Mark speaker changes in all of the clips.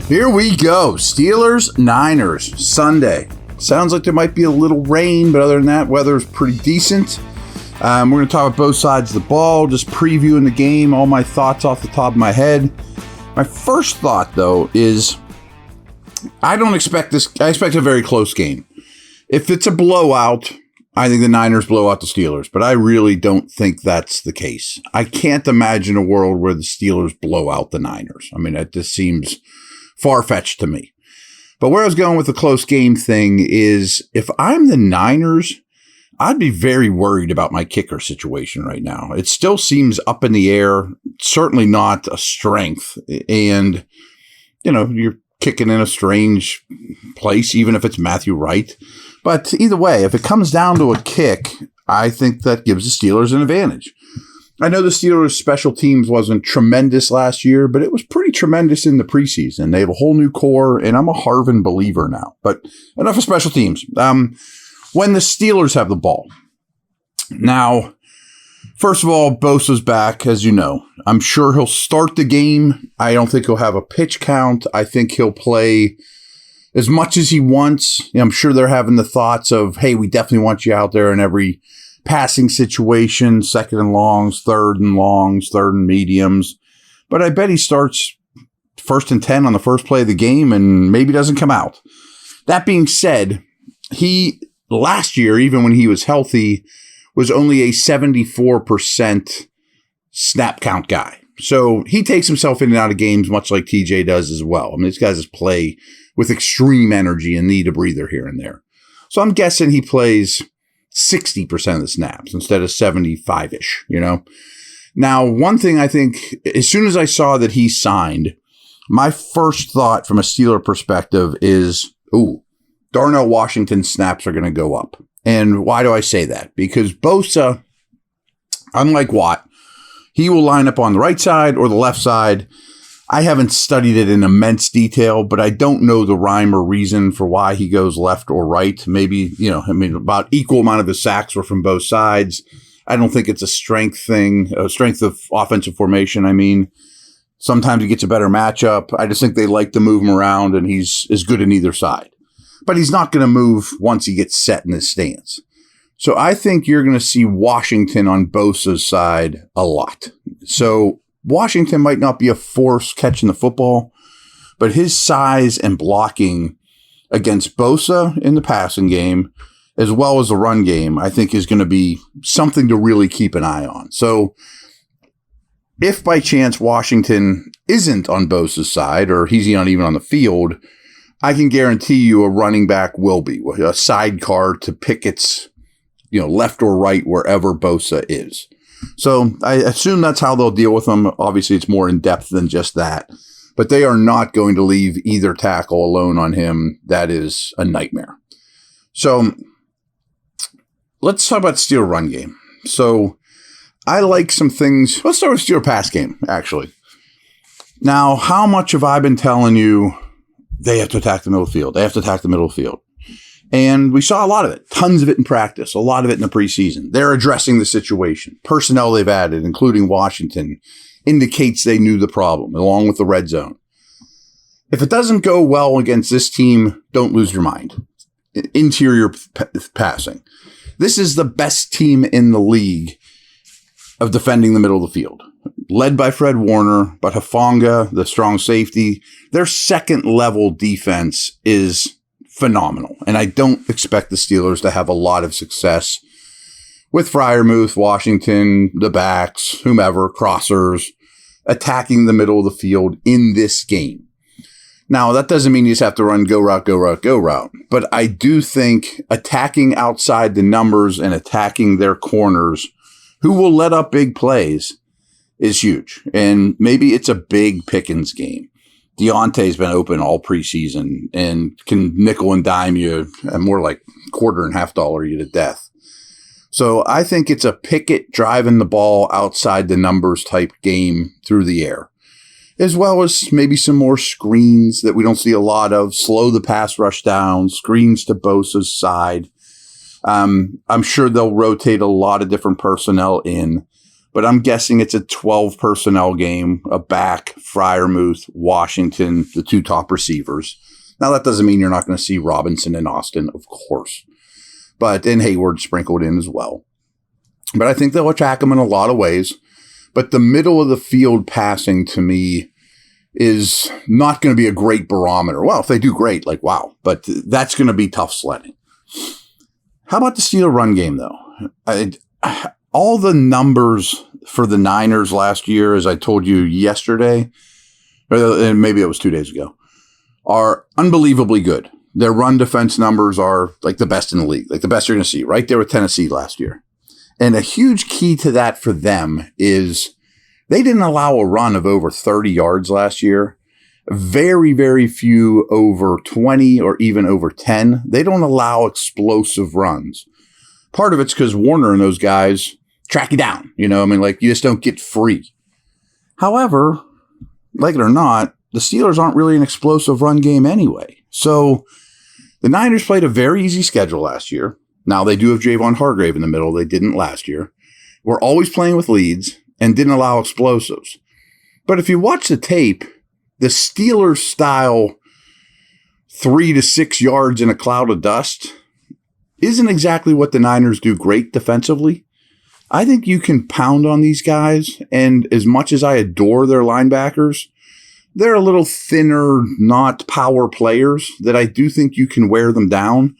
Speaker 1: Here we go. Steelers, Niners, Sunday. Sounds like there might be a little rain, but other than that, weather's pretty decent. We're going to talk about both sides of the ball, just previewing the game, all my thoughts off the top of my head. My first thought, though, is I expect a very close game. If it's a blowout, I think the Niners blow out the Steelers, but I really don't think that's the case. I can't imagine a world where the Steelers blow out the Niners. I mean, that just seems far-fetched to me. But where I was going with the close game thing is if I'm the Niners, I'd be very worried about my kicker situation right now. It still seems up in the air, certainly not a strength. And, you're kicking in a strange place, even if it's Matthew Wright. But either way, if it comes down to a kick, I think that gives the Steelers an advantage. I know the Steelers' special teams wasn't tremendous last year, but it was pretty tremendous in the preseason. They have a whole new core, and I'm a Harvin believer now. But enough of special teams. When the Steelers have the ball. Now, first of all, Bosa's back, as you know. I'm sure he'll start the game. I don't think he'll have a pitch count. I think he'll play as much as he wants. I'm sure they're having the thoughts of, hey, we definitely want you out there in every passing situation, second and longs, third and mediums. But I bet he starts 1st and 10 on the first play of the game and maybe doesn't come out. That being said, he last year, even when he was healthy, was only a 74% snap count guy. So he takes himself in and out of games much like TJ does as well. I mean, these guys just play with extreme energy and need a breather here and there. So I'm guessing he plays 60% of the snaps instead of 75-ish, Now, one thing I think, as soon as I saw that he signed, my first thought from a Steeler perspective is, Darnell Washington's snaps are going to go up. And why do I say that? Because Bosa, unlike Watt, he will line up on the right side or the left side. I haven't studied it in immense detail, but I don't know the rhyme or reason for why he goes left or right. Maybe, about equal amount of the sacks were from both sides. I don't think it's a strength thing, a strength of offensive formation. I mean, sometimes he gets a better matchup. I just think they like to move him around, and he's as good in either side. But he's not going to move once he gets set in his stance. So I think you're going to see Washington on Bosa's side a lot. So Washington might not be a force catching the football, but his size and blocking against Bosa in the passing game, as well as the run game, I think is going to be something to really keep an eye on. So if by chance Washington isn't on Bosa's side, or he's not even on the field, I can guarantee you a running back will be, a sidecar to Pickett's, left or right, wherever Bosa is. So I assume that's how they'll deal with them. Obviously, it's more in depth than just that. But they are not going to leave either tackle alone on him. That is a nightmare. So let's talk about Steeler run game. So I like some things. Let's start with Steeler pass game, actually. Now, how much have I been telling you they have to attack the middle of the field? They have to attack the middle of the field. And we saw a lot of it, tons of it in practice, a lot of it in the preseason. They're addressing the situation. Personnel they've added, including Washington, indicates they knew the problem, along with the red zone. If it doesn't go well against this team, don't lose your mind. Interior passing. This is the best team in the league of defending the middle of the field. Led by Fred Warner, but Hufanga, the strong safety, their second-level defense is phenomenal. And I don't expect the Steelers to have a lot of success with Freiermuth, Washington, the backs, whomever, crossers, attacking the middle of the field in this game. Now, that doesn't mean you just have to run go route, go route, go route. But I do think attacking outside the numbers and attacking their corners, who will let up big plays, is huge. And maybe it's a big Pickens game. Deontay's been open all preseason and can nickel and dime you, more like quarter and half dollar you to death. So I think it's a Pickett driving the ball outside the numbers type game through the air, as well as maybe some more screens that we don't see a lot of, slow the pass rush down, screens to Bosa's side. I'm sure they'll rotate a lot of different personnel in, but I'm guessing it's a 12 personnel game, a back, Freiermuth, Washington, the two top receivers. Now, that doesn't mean you're not going to see Robinson and Austin, of course, but then Hayward sprinkled in as well. But I think they'll attack him in a lot of ways. But the middle of the field passing to me is not going to be a great barometer. Well, if they do great, like, wow, but that's going to be tough sledding. How about the Steeler run game, though? All the numbers for the Niners last year, as I told you yesterday, or maybe it was 2 days ago, are unbelievably good. Their run defense numbers are like the best in the league, like the best you're going to see, right there with Tennessee last year. And a huge key to that for them is they didn't allow a run of over 30 yards last year. Very, very few over 20 or even over 10. They don't allow explosive runs. Part of it's because Warner and those guys track you down. You just don't get free. However, like it or not, the Steelers aren't really an explosive run game anyway. So the Niners played a very easy schedule last year. Now they do have Javon Hargrave in the middle. They didn't last year. We're always playing with leads and didn't allow explosives. But if you watch the tape, the Steelers style 3 to 6 yards in a cloud of dust isn't exactly what the Niners do great defensively. I think you can pound on these guys, and as much as I adore their linebackers, they're a little thinner, not power players that I do think you can wear them down,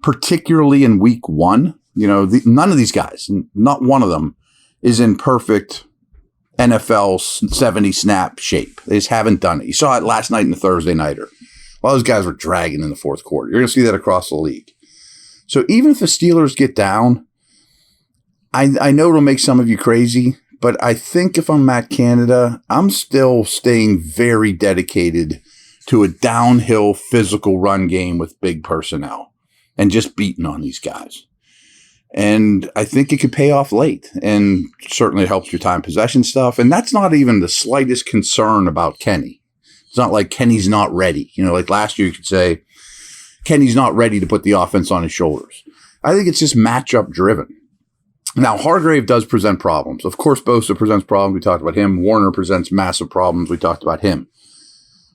Speaker 1: particularly in week 1. None of these guys, not one of them, is in perfect NFL 70 snap shape. They just haven't done it. You saw it last night in the Thursday nighter. A lot of those guys were dragging in the fourth quarter. You're going to see that across the league. So even if the Steelers get down, I know it'll make some of you crazy, but I think if I'm Matt Canada, I'm still staying very dedicated to a downhill physical run game with big personnel and just beating on these guys. And I think it could pay off late, and certainly helps your time possession stuff. And that's not even the slightest concern about Kenny. It's not like Kenny's not ready. Like last year you could say Kenny's not ready to put the offense on his shoulders. I think it's just matchup driven. Now, Hargrave does present problems. Of course, Bosa presents problems. We talked about him. Warner presents massive problems. We talked about him.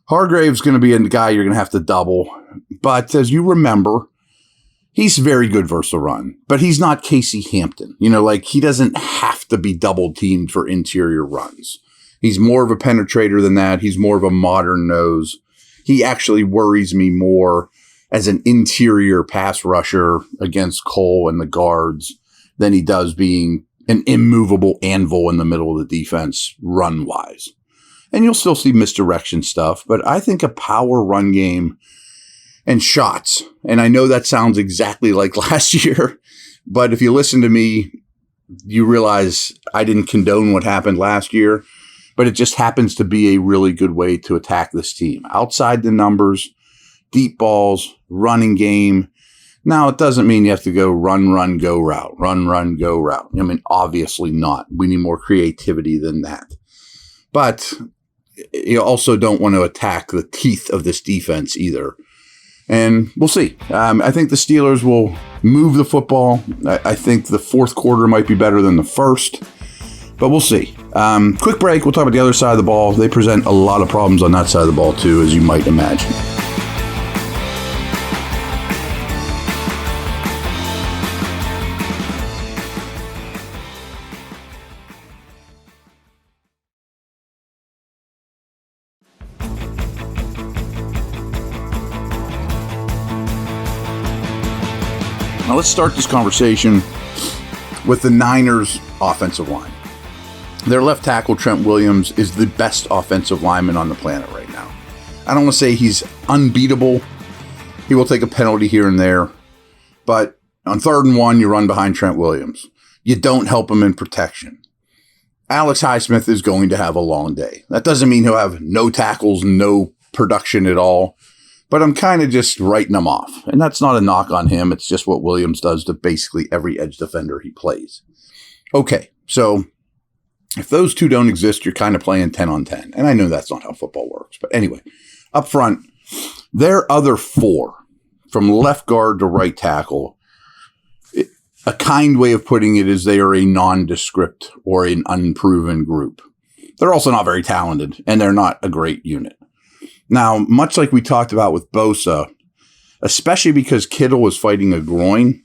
Speaker 1: Hargrave's going to be a guy you're going to have to double. But as you remember, he's very good versus the run. But he's not Casey Hampton. He doesn't have to be double teamed for interior runs. He's more of a penetrator than that. He's more of a modern nose. He actually worries me more as an interior pass rusher against Cole and the guards than he does being an immovable anvil in the middle of the defense run-wise. And you'll still see misdirection stuff, but I think a power run game and shots, and I know that sounds exactly like last year, but if you listen to me, you realize I didn't condone what happened last year, but it just happens to be a really good way to attack this team. Outside the numbers, deep balls, running game. Now, it doesn't mean you have to go run, go route, run, go route. Obviously not. We need more creativity than that. But you also don't want to attack the teeth of this defense either. And we'll see. I think the Steelers will move the football. I think the fourth quarter might be better than the first. But we'll see. Quick break. We'll talk about the other side of the ball. They present a lot of problems on that side of the ball too, as you might imagine. Now let's start this conversation with the Niners' offensive line. Their left tackle, Trent Williams, is the best offensive lineman on the planet right now. I don't want to say he's unbeatable. He will take a penalty here and there. But on 3rd and 1, you run behind Trent Williams. You don't help him in protection. Alex Highsmith is going to have a long day. That doesn't mean he'll have no tackles, no production at all. But I'm kind of just writing him off. And that's not a knock on him. It's just what Williams does to basically every edge defender he plays. Okay, so if those two don't exist, you're kind of playing 10 on 10. And I know that's not how football works. But anyway, up front, their other 4, from left guard to right tackle, A kind way of putting it is they are a nondescript or an unproven group. They're also not very talented, and they're not a great unit. Now, much like we talked about with Bosa, especially because Kittle was fighting a groin,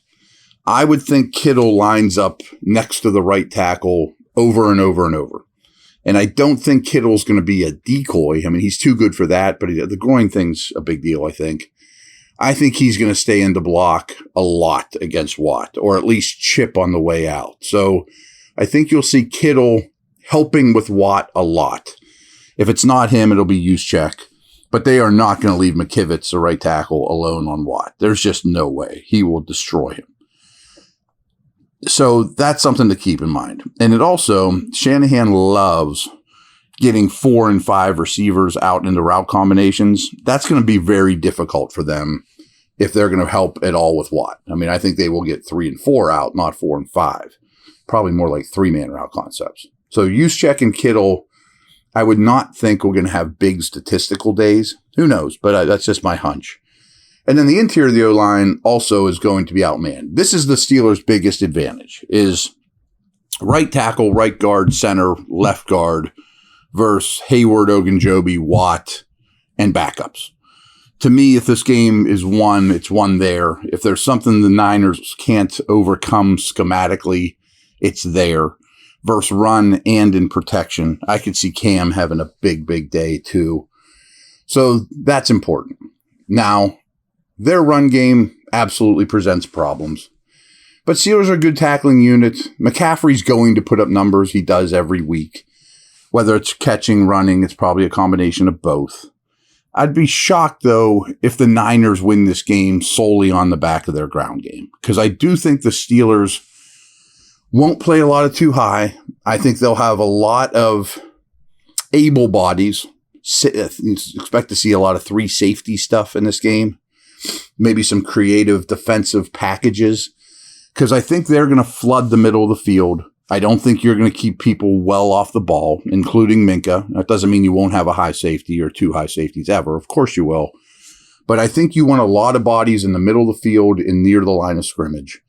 Speaker 1: I would think Kittle lines up next to the right tackle over and over and over. And I don't think Kittle's going to be a decoy. I mean, he's too good for that, but the groin thing's a big deal, I think. I think he's going to stay in the block a lot against Watt, or at least chip on the way out. So I think you'll see Kittle helping with Watt a lot. If it's not him, it'll be Juszczyk. But they are not going to leave McKivitz, the right tackle, alone on Watt. There's just no way. He will destroy him. So that's something to keep in mind. And it also, Shanahan loves getting 4 and 5 receivers out into route combinations. That's going to be very difficult for them if they're going to help at all with Watt. I mean, I think they will get 3 and 4 out, not 4 and 5. Probably more like 3-man route concepts. So Juszczyk and Kittle, I would not think we're going to have big statistical days. Who knows? But that's just my hunch. And then the interior of the O-line also is going to be outmanned. This is the Steelers' biggest advantage, is right tackle, right guard, center, left guard versus Hayward, Ogunjobi, Watt, and backups. To me, if this game is won, it's won there. If there's something the Niners can't overcome schematically, it's there. Versus run and in protection, I could see Cam having a big, big day too. So that's important. Now, their run game absolutely presents problems. But Steelers are a good tackling unit. McCaffrey's going to put up numbers. He does every week. Whether it's catching, running, it's probably a combination of both. I'd be shocked, though, if the Niners win this game solely on the back of their ground game. Because I do think the Steelers won't play a lot of too high. I think they'll have a lot of able bodies. Expect to see a lot of 3 safety stuff in this game. Maybe some creative defensive packages, because I think they're going to flood the middle of the field. I don't think you're going to keep people well off the ball, including Minka. That doesn't mean you won't have a high safety or 2 high safeties ever. Of course you will. But I think you want a lot of bodies in the middle of the field and near the line of scrimmage.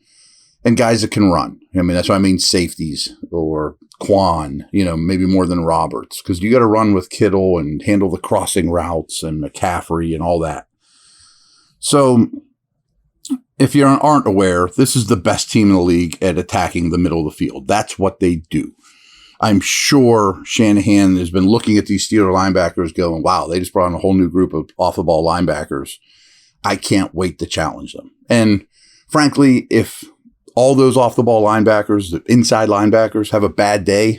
Speaker 1: And guys that can run. I mean, that's what I mean, safeties or Quan, maybe more than Roberts, because you got to run with Kittle and handle the crossing routes and McCaffrey and all that. So if you aren't aware, this is the best team in the league at attacking the middle of the field. That's what they do. I'm sure Shanahan has been looking at these Steeler linebackers going, wow, they just brought in a whole new group of off-the-ball linebackers. I can't wait to challenge them. And frankly, if all those off-the-ball linebackers, the inside linebackers, have a bad day,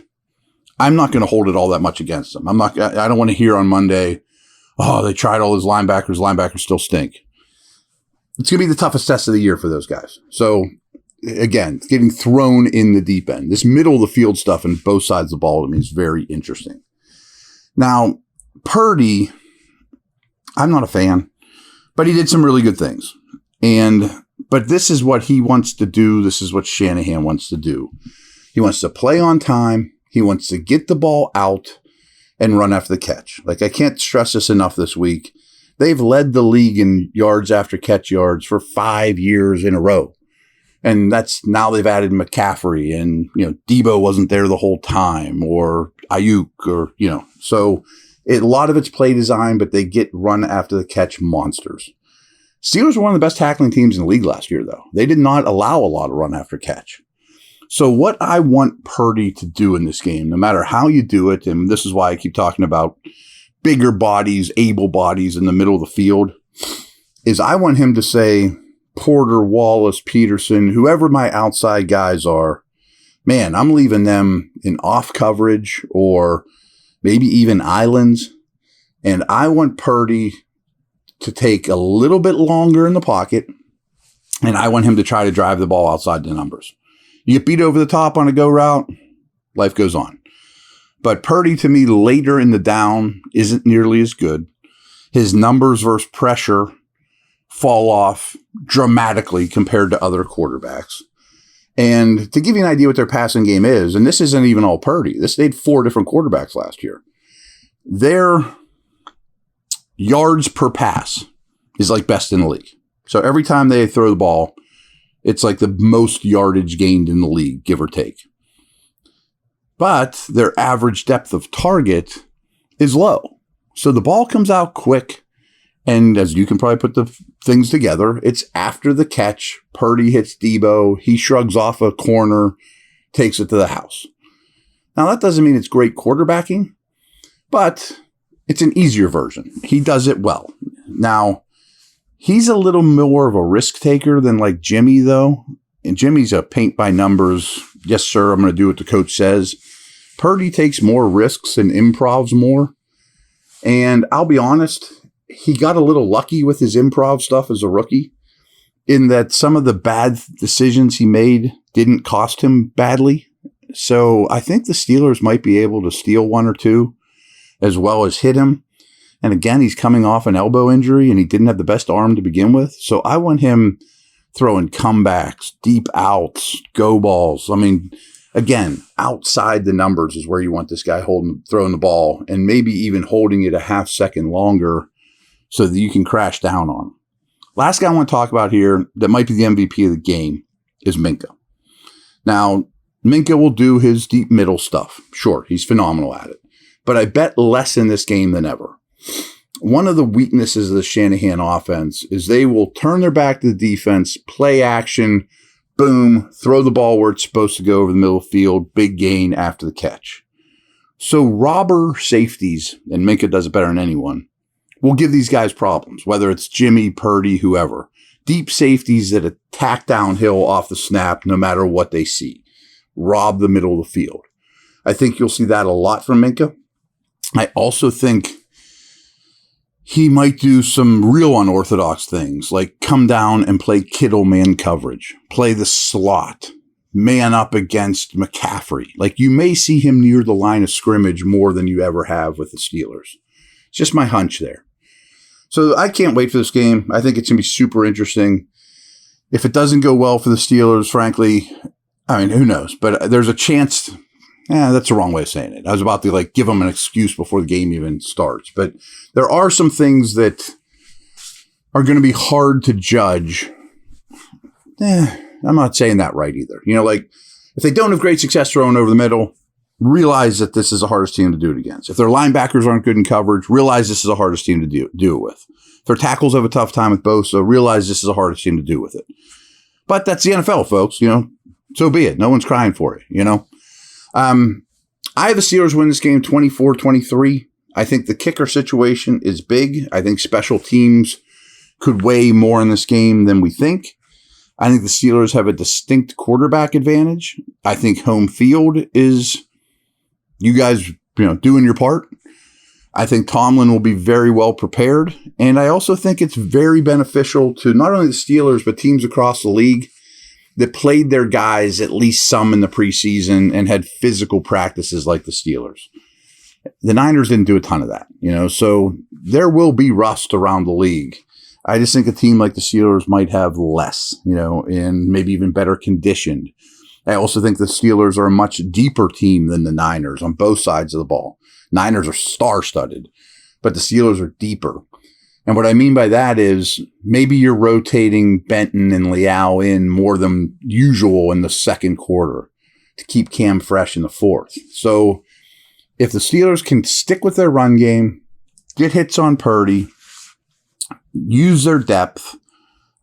Speaker 1: I'm not going to hold it all that much against them. I don't want to hear on Monday, oh, they tried all those linebackers still stink. It's going to be the toughest test of the year for those guys. So, again, getting thrown in the deep end. This middle of the field stuff on both sides of the ball to me is very interesting. Now, Purdy, I'm not a fan, but he did some really good things. But this is what he wants to do. This is what Shanahan wants to do. He wants to play on time. He wants to get the ball out and run after the catch. Like, I can't stress this enough this week. They've led the league in yards after catch yards for 5 years in a row. And that's now they've added McCaffrey and, Debo wasn't there the whole time, or Ayuk, or, so a lot of it's play design, but they get run after the catch monsters. Steelers were one of the best tackling teams in the league last year, though. They did not allow a lot of run after catch. So what I want Purdy to do in this game, no matter how you do it, and this is why I keep talking about bigger bodies, able bodies in the middle of the field, is I want him to say, Porter, Wallace, Peterson, whoever my outside guys are, man, I'm leaving them in off coverage or maybe even islands. And I want Purdy to take a little bit longer in the pocket, and I want him to try to drive the ball outside the numbers. You get beat over the top on a go route, life goes on. But Purdy, to me, later in the down isn't nearly as good. His numbers versus pressure fall off dramatically compared to other quarterbacks. And to give you an idea what their passing game is, and this isn't even all Purdy. They had 4 different quarterbacks last year. Their yards per pass is like best in the league. So every time they throw the ball, It's like the most yardage gained in the league, give or take. But their average depth of target is low. So the ball comes out quick. And as you can probably put the things together, it's after the catch. Purdy hits Debo. He shrugs off a corner, takes it to the house. Now, that doesn't mean it's great quarterbacking, but it's an easier version. He does it well. Now, he's a little more of a risk taker than like Jimmy, though. And Jimmy's a paint by numbers. Yes, sir, I'm going to do what the coach says. Purdy takes more risks and improvs more. And I'll be honest, he got a little lucky with his improv stuff as a rookie in that some of the bad decisions he made didn't cost him badly. So I think the Steelers might be able to steal one or two as well as hit him. And again, he's coming off an elbow injury and he didn't have the best arm to begin with. So I want him throwing comebacks, deep outs, go balls. I mean, again, outside the numbers is where you want this guy throwing the ball and maybe even holding it a half second longer so that you can crash down on him. Last guy I want to talk about here that might be the MVP of the game is Minkah. Now, Minkah will do his deep middle stuff. Sure, he's phenomenal at it. But I bet less in this game than ever. One of the weaknesses of the Shanahan offense is they will turn their back to the defense, play action, boom, throw the ball where it's supposed to go over the middle of the field, big gain after the catch. So robber safeties, and Minkah does it better than anyone, will give these guys problems, whether it's Jimmy, Purdy, whoever. Deep safeties that attack downhill off the snap no matter what they see. Rob the middle of the field. I think you'll see that a lot from Minkah. I also think he might do some real unorthodox things, like come down and play Kittle man coverage, play the slot, man up against McCaffrey. Like you may see him near the line of scrimmage more than you ever have with the Steelers. It's just my hunch there. So I can't wait for this game. I think it's going to be super interesting. If it doesn't go well for the Steelers, frankly, I mean, who knows? But there's a chance. That's the wrong way of saying it. I was about to give them an excuse before the game even starts. But there are some things that are going to be hard to judge. I'm not saying that right either. If they don't have great success throwing over the middle, realize that this is the hardest team to do it against. If their linebackers aren't good in coverage, realize this is the hardest team to do it with. If their tackles have a tough time with Bosa, realize this is the hardest team to do with it. But that's the NFL, folks. So be it. No one's crying for you, I have the Steelers win this game 24-23. I think the kicker situation is big. I think special teams could weigh more in this game than we think. I think the Steelers have a distinct quarterback advantage. I think home field is you guys, doing your part. I think Tomlin will be very well prepared. And I also think it's very beneficial to not only the Steelers, but teams across the league that played their guys at least some in the preseason and had physical practices like the Steelers. The Niners didn't do a ton of that, so there will be rust around the league. I just think a team like the Steelers might have less, and maybe even better conditioned. I also think the Steelers are a much deeper team than the Niners on both sides of the ball. Niners are star-studded, but the Steelers are deeper. And what I mean by that is maybe you're rotating Benton and Leal in more than usual in the second quarter to keep Cam fresh in the fourth. So if the Steelers can stick with their run game, get hits on Purdy, use their depth,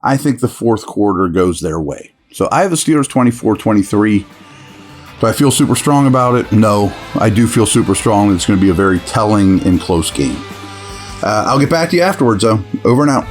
Speaker 1: I think the fourth quarter goes their way. So I have the Steelers 24-23. Do I feel super strong about it? No, I do feel super strong. It's going to be a very telling and close game. I'll get back to you afterwards, though. Over and out.